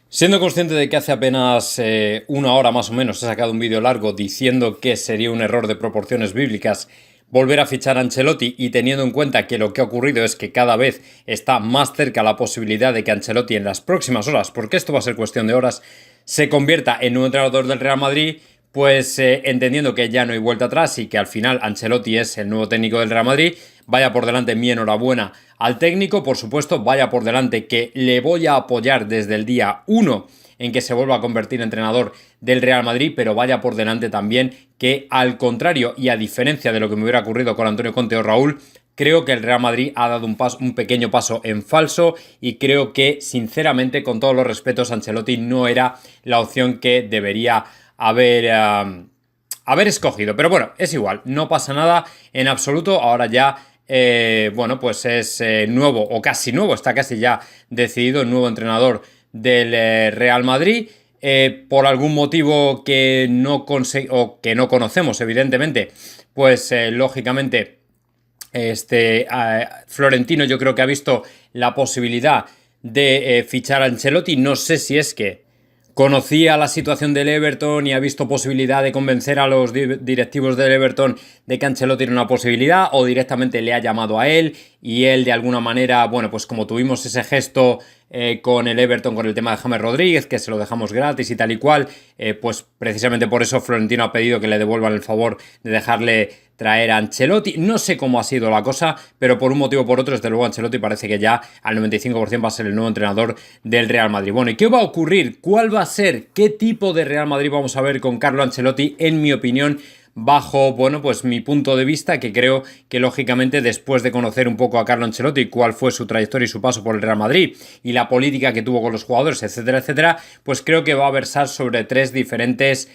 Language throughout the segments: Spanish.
Siendo consciente de que hace apenas una hora más o menos he sacado un vídeo largo diciendo que sería un error de proporciones bíblicas volver a fichar a Ancelotti y teniendo en cuenta que lo que ha ocurrido es que cada vez está más cerca la posibilidad de que Ancelotti en las próximas horas, porque esto va a ser cuestión de horas, se convierta en nuevo entrenador del Real Madrid, pues entendiendo que ya no hay vuelta atrás y que al final Ancelotti es el nuevo técnico del Real Madrid, vaya por delante mi enhorabuena al técnico, por supuesto, vaya por delante que le voy a apoyar desde el día 1 en que se vuelva a convertir en entrenador del Real Madrid, pero vaya por delante también que, al contrario y a diferencia de lo que me hubiera ocurrido con Antonio Conte o Raúl, creo que el Real Madrid ha dado un pequeño paso en falso y creo que, sinceramente, con todos los respetos, Ancelotti no era la opción que debería haber escogido. Pero bueno, es igual, no pasa nada en absoluto. Ahora ya bueno, pues es nuevo o casi nuevo, está casi ya decidido el nuevo entrenador del Real Madrid. Por algún motivo que no conocemos, evidentemente, pues lógicamente Florentino yo creo que ha visto la posibilidad de fichar a Ancelotti. No sé si es que conocía la situación del Everton y ha visto posibilidad de convencer a los directivos del Everton de que Ancelotti tiene una posibilidad, o directamente le ha llamado a él y él de alguna manera, bueno, pues como tuvimos ese gesto con el Everton con el tema de James Rodríguez, que se lo dejamos gratis y tal y cual, pues precisamente por eso Florentino ha pedido que le devuelvan el favor de dejarle traer a Ancelotti. No sé cómo ha sido la cosa, pero por un motivo o por otro, desde luego Ancelotti parece que ya al 95% va a ser el nuevo entrenador del Real Madrid. Bueno, ¿y qué va a ocurrir? ¿Cuál va a ser? ¿Qué tipo de Real Madrid vamos a ver con Carlo Ancelotti? En mi opinión, bajo, bueno, pues mi punto de vista, que creo que lógicamente después de conocer un poco a Carlo Ancelotti, cuál fue su trayectoria y su paso por el Real Madrid y la política que tuvo con los jugadores, etcétera, etcétera, pues creo que va a versar sobre tres diferentes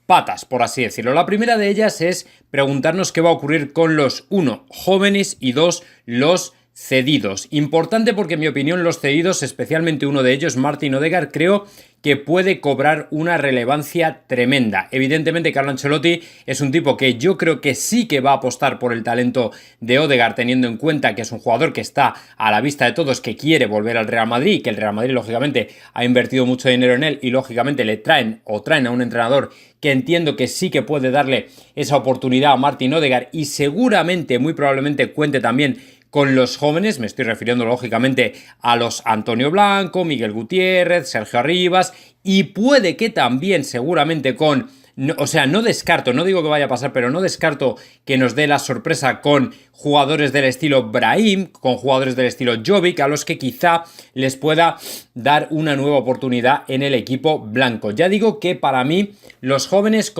patas, por así decirlo. La primera de ellas es preguntarnos qué va a ocurrir con los, uno, jóvenes y dos, los cedidos. Importante porque en mi opinión los cedidos, especialmente uno de ellos, Martin Odegaard, creo que puede cobrar una relevancia tremenda. Evidentemente Carlo Ancelotti es un tipo que yo creo que sí que va a apostar por el talento de Odegaard, teniendo en cuenta que es un jugador que está a la vista de todos, que quiere volver al Real Madrid, que el Real Madrid lógicamente ha invertido mucho dinero en él y lógicamente le traen a un entrenador que entiendo que sí que puede darle esa oportunidad a Martin Odegaard y seguramente, muy probablemente cuente también con los jóvenes. Me estoy refiriendo lógicamente a los Antonio Blanco, Miguel Gutiérrez, Sergio Arribas y puede que también seguramente con... No, o sea, no descarto, no digo que vaya a pasar, pero no descarto que nos dé la sorpresa con jugadores del estilo Brahim, con jugadores del estilo Jovic, a los que quizá les pueda dar una nueva oportunidad en el equipo blanco. Ya digo que para mí los jóvenes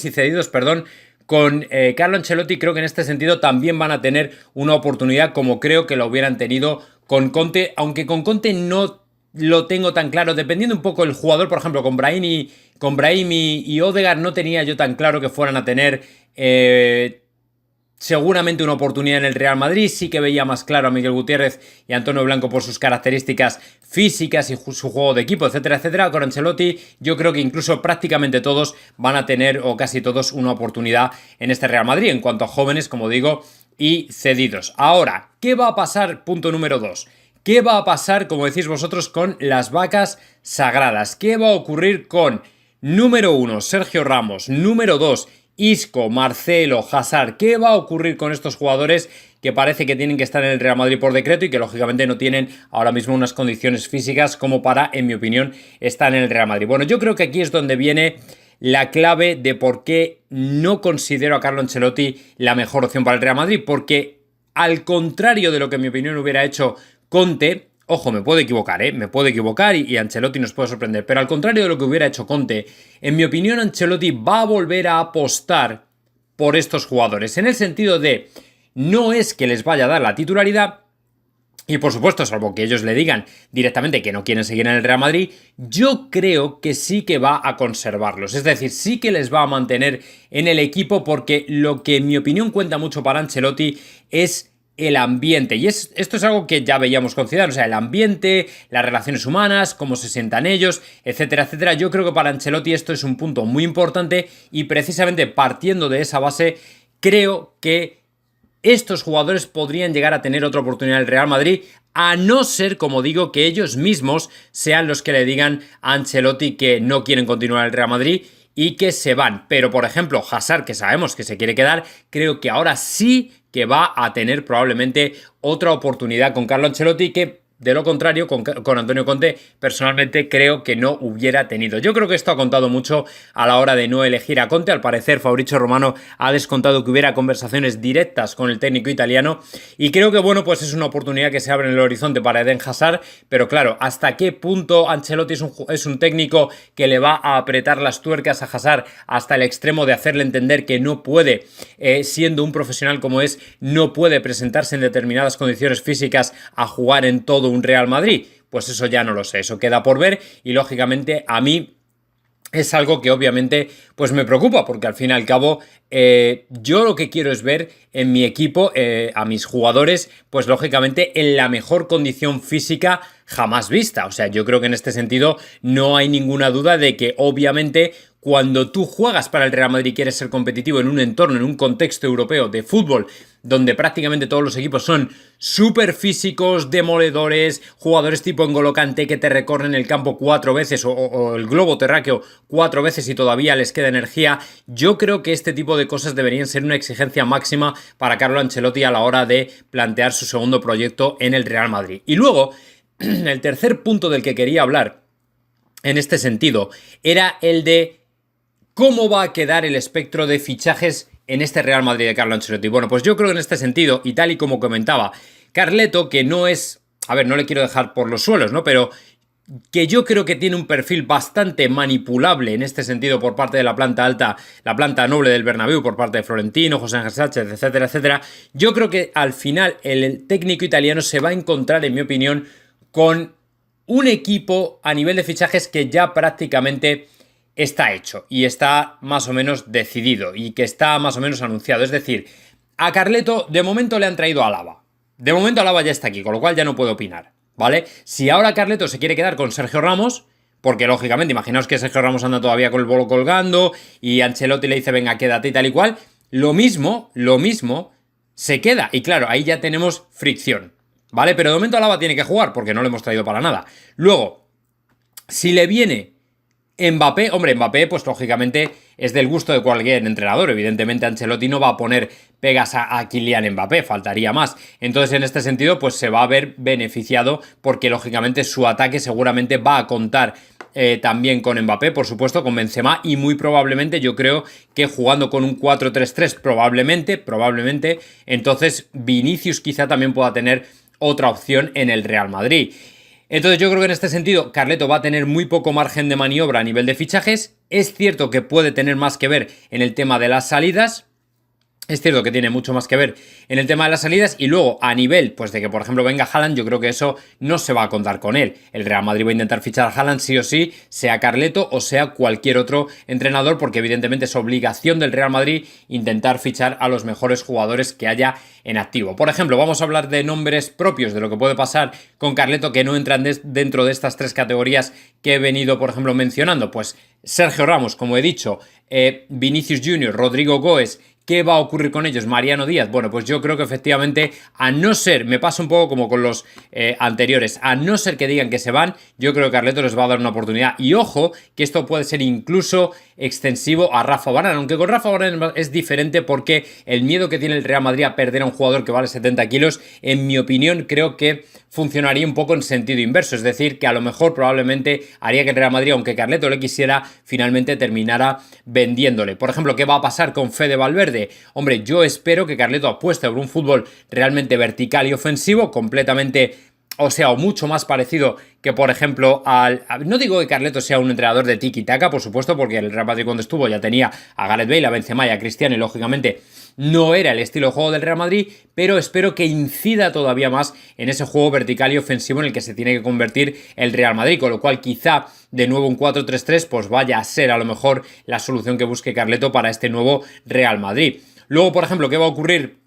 y cedidos, perdón, con Carlo Ancelotti creo que en este sentido también van a tener una oportunidad como creo que lo hubieran tenido con Conte, aunque con Conte no lo tengo tan claro, dependiendo un poco el jugador. Por ejemplo, con Brahim y Odegaard no tenía yo tan claro que fueran a tener seguramente una oportunidad en el Real Madrid. Sí que veía más claro a Miguel Gutiérrez y a Antonio Blanco por sus características físicas y su juego de equipo, etcétera, etcétera. Con Ancelotti yo creo que incluso prácticamente todos van a tener, o casi todos, una oportunidad en este Real Madrid, en cuanto a jóvenes, como digo, y cedidos. Ahora, ¿qué va a pasar? Punto número 2. ¿Qué va a pasar, como decís vosotros, con las vacas sagradas? ¿Qué va a ocurrir con, número 1, Sergio Ramos, número 2, Isco, Marcelo, Hazard? ¿Qué va a ocurrir con estos jugadores que parece que tienen que estar en el Real Madrid por decreto y que lógicamente no tienen ahora mismo unas condiciones físicas como para, en mi opinión, estar en el Real Madrid? Bueno, yo creo que aquí es donde viene la clave de por qué no considero a Carlo Ancelotti la mejor opción para el Real Madrid, porque al contrario de lo que en mi opinión hubiera hecho Conte, ojo, me puedo equivocar, me puedo equivocar y Ancelotti nos puede sorprender, pero al contrario de lo que hubiera hecho Conte, en mi opinión Ancelotti va a volver a apostar por estos jugadores, en el sentido de, no es que les vaya a dar la titularidad, y por supuesto, salvo que ellos le digan directamente que no quieren seguir en el Real Madrid, yo creo que sí que va a conservarlos. Es decir, sí que les va a mantener en el equipo, porque lo que en mi opinión cuenta mucho para Ancelotti es el ambiente. Y esto es algo que ya veíamos con Zidane, o sea, el ambiente, las relaciones humanas, cómo se sientan ellos, etcétera, etcétera. Yo creo que para Ancelotti esto es un punto muy importante y precisamente partiendo de esa base, creo que estos jugadores podrían llegar a tener otra oportunidad en el Real Madrid, a no ser, como digo, que ellos mismos sean los que le digan a Ancelotti que no quieren continuar en el Real Madrid y que se van. Pero, por ejemplo, Hazard, que sabemos que se quiere quedar, creo que ahora sí que va a tener probablemente otra oportunidad con Carlo Ancelotti, que de lo contrario, con Antonio Conte, personalmente creo que no hubiera tenido. Yo creo que esto ha contado mucho a la hora de no elegir a Conte. Al parecer, Fabrizio Romano ha descontado que hubiera conversaciones directas con el técnico italiano. Y creo que, bueno, pues es una oportunidad que se abre en el horizonte para Eden Hazard. Pero claro, ¿hasta qué punto Ancelotti es un técnico que le va a apretar las tuercas a Hazard hasta el extremo de hacerle entender que no puede, siendo un profesional como es, no puede presentarse en determinadas condiciones físicas a jugar en todo un Real Madrid? Pues eso ya no lo sé, eso queda por ver y lógicamente a mí es algo que obviamente pues me preocupa porque al fin y al cabo yo lo que quiero es ver en mi equipo a mis jugadores pues lógicamente en la mejor condición física jamás vista. O sea, yo creo que en este sentido no hay ninguna duda de que obviamente cuando tú juegas para el Real Madrid y quieres ser competitivo en un entorno, en un contexto europeo de fútbol donde prácticamente todos los equipos son súper físicos, demoledores, jugadores tipo N'Golo Kanté que te recorren el campo 4 veces o el globo terráqueo 4 veces y todavía les queda energía, yo creo que este tipo de cosas deberían ser una exigencia máxima para Carlo Ancelotti a la hora de plantear su segundo proyecto en el Real Madrid. Y luego, el tercer punto del que quería hablar en este sentido era el de ¿cómo va a quedar el espectro de fichajes en este Real Madrid de Carlo Ancelotti? Bueno, pues yo creo que en este sentido, y tal y como comentaba, Carleto, que no es... A ver, no le quiero dejar por los suelos, ¿no? Pero que yo creo que tiene un perfil bastante manipulable en este sentido por parte de la planta alta, la planta noble del Bernabéu, por parte de Florentino, José Ángel Sánchez, etcétera, etcétera. Yo creo que al final el técnico italiano se va a encontrar, en mi opinión, con un equipo a nivel de fichajes que ya prácticamente está hecho y está más o menos decidido y que está más o menos anunciado. Es decir, a Carleto de momento le han traído a Alaba. De momento Alaba ya está aquí, con lo cual ya no puedo opinar, ¿vale? Si ahora Carleto se quiere quedar con Sergio Ramos, porque lógicamente imaginaos que Sergio Ramos anda todavía con el bolo colgando y Ancelotti le dice venga, quédate y tal y cual, lo mismo se queda. Y claro, ahí ya tenemos fricción, ¿vale? Pero de momento Alaba tiene que jugar porque no lo hemos traído para nada. Luego, si le viene Mbappé, hombre, Mbappé pues lógicamente es del gusto de cualquier entrenador. Evidentemente Ancelotti no va a poner pegas a Kylian Mbappé, faltaría más. Entonces en este sentido pues se va a ver beneficiado porque lógicamente su ataque seguramente va a contar también con Mbappé, por supuesto con Benzema y muy probablemente yo creo que jugando con un 4-3-3 probablemente, entonces Vinicius quizá también pueda tener otra opción en el Real Madrid. Entonces yo creo que en este sentido Carleto va a tener muy poco margen de maniobra a nivel de fichajes. Es cierto que puede tener más que ver en el tema de las salidas. Es cierto que tiene mucho más que ver en el tema de las salidas y luego a nivel, pues de que por ejemplo venga Haaland, yo creo que eso no se va a contar con él. El Real Madrid va a intentar fichar a Haaland sí o sí, sea Carleto o sea cualquier otro entrenador, porque evidentemente es obligación del Real Madrid intentar fichar a los mejores jugadores que haya en activo. Por ejemplo, vamos a hablar de nombres propios de lo que puede pasar con Carleto que no entran dentro de estas tres categorías que he venido, por ejemplo, mencionando. Pues Sergio Ramos, como he dicho, Vinicius Junior, Rodrigo Goes. ¿Qué va a ocurrir con ellos? Mariano Díaz. Bueno, pues yo creo que efectivamente, a no ser, me pasa un poco como con los anteriores, a no ser que digan que se van, yo creo que Carleto les va a dar una oportunidad. Y ojo, que esto puede ser incluso extensivo a Rafa Varane, aunque con Rafa Varane es diferente porque el miedo que tiene el Real Madrid a perder a un jugador que vale 70 kilos, en mi opinión, creo que funcionaría un poco en sentido inverso, es decir, que a lo mejor probablemente haría que el Real Madrid, aunque Carleto le quisiera, finalmente terminara vendiéndole. Por ejemplo, ¿qué va a pasar con Fede Valverde? Hombre, yo espero que Carleto apueste por un fútbol realmente vertical y ofensivo, completamente, o sea, o mucho más parecido que, por ejemplo, no digo que Carleto sea un entrenador de tiki-taka, por supuesto, porque el Real Madrid cuando estuvo ya tenía a Gareth Bale, a Benzema y a Cristiano, y lógicamente no era el estilo de juego del Real Madrid, pero espero que incida todavía más en ese juego vertical y ofensivo en el que se tiene que convertir el Real Madrid, con lo cual quizá de nuevo un 4-3-3 pues vaya a ser a lo mejor la solución que busque Carleto para este nuevo Real Madrid. Luego, por ejemplo, ¿qué va a ocurrir?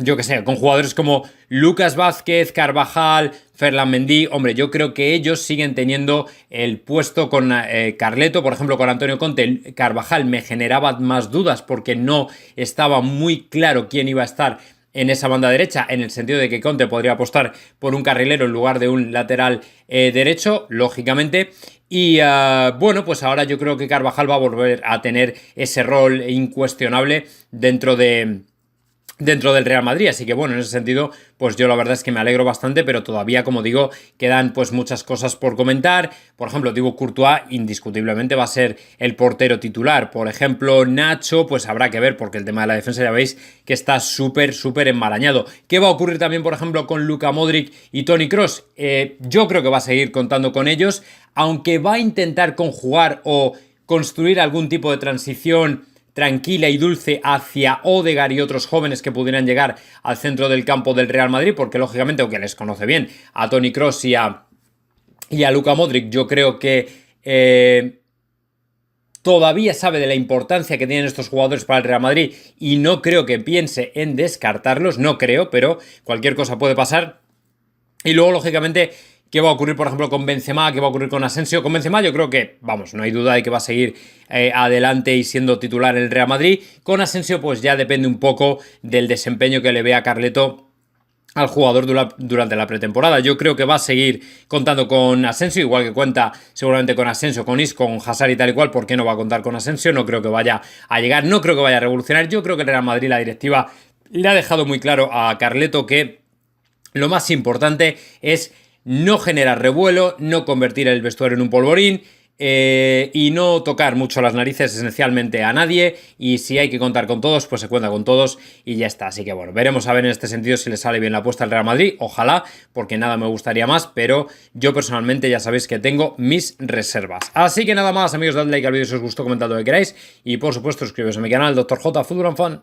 Yo que sé, con jugadores como Lucas Vázquez, Carvajal, Ferland Mendy, hombre, yo creo que ellos siguen teniendo el puesto con Carleto, por ejemplo, con Antonio Conte. Carvajal me generaba más dudas porque no estaba muy claro quién iba a estar en esa banda derecha, en el sentido de que Conte podría apostar por un carrilero en lugar de un lateral derecho, lógicamente. Y bueno, pues ahora yo creo que Carvajal va a volver a tener ese rol incuestionable dentro del Real Madrid, así que bueno, en ese sentido, pues yo la verdad es que me alegro bastante, pero todavía, como digo, quedan pues muchas cosas por comentar. Por ejemplo, Thibaut Courtois indiscutiblemente va a ser el portero titular. Por ejemplo, Nacho, pues habrá que ver, porque el tema de la defensa ya veis que está súper enmarañado. ¿Qué va a ocurrir también, por ejemplo, con Luka Modric y Toni Kroos? Yo creo que va a seguir contando con ellos, aunque va a intentar conjugar o construir algún tipo de transición tranquila y dulce hacia Odegaard y otros jóvenes que pudieran llegar al centro del campo del Real Madrid, porque lógicamente, aunque les conoce bien a Toni Kroos y a Luka Modric, yo creo que todavía sabe de la importancia que tienen estos jugadores para el Real Madrid y no creo que piense en descartarlos, no creo, pero cualquier cosa puede pasar. Y luego, lógicamente, ¿qué va a ocurrir, por ejemplo, con Benzema? ¿Qué va a ocurrir con Asensio? Con Benzema yo creo que, vamos, no hay duda de que va a seguir adelante y siendo titular en el Real Madrid. Con Asensio pues ya depende un poco del desempeño que le vea Carleto al jugador durante la pretemporada. Yo creo que va a seguir contando con Asensio, igual que cuenta seguramente con Asensio, con Isco, con Hazard y tal y cual. ¿Por qué no va a contar con Asensio? No creo que vaya a llegar, no creo que vaya a revolucionar. Yo creo que el Real Madrid, la directiva, le ha dejado muy claro a Carleto que lo más importante es no generar revuelo, no convertir el vestuario en un polvorín y no tocar mucho las narices esencialmente a nadie. Y si hay que contar con todos, pues se cuenta con todos y ya está. Así que bueno, veremos a ver en este sentido si le sale bien la apuesta al Real Madrid. Ojalá, porque nada me gustaría más, pero yo personalmente ya sabéis que tengo mis reservas. Así que nada más, amigos, dadle like al vídeo si os gustó, comentad lo que queráis y por supuesto suscribiros a mi canal Dr. J Football and Fun.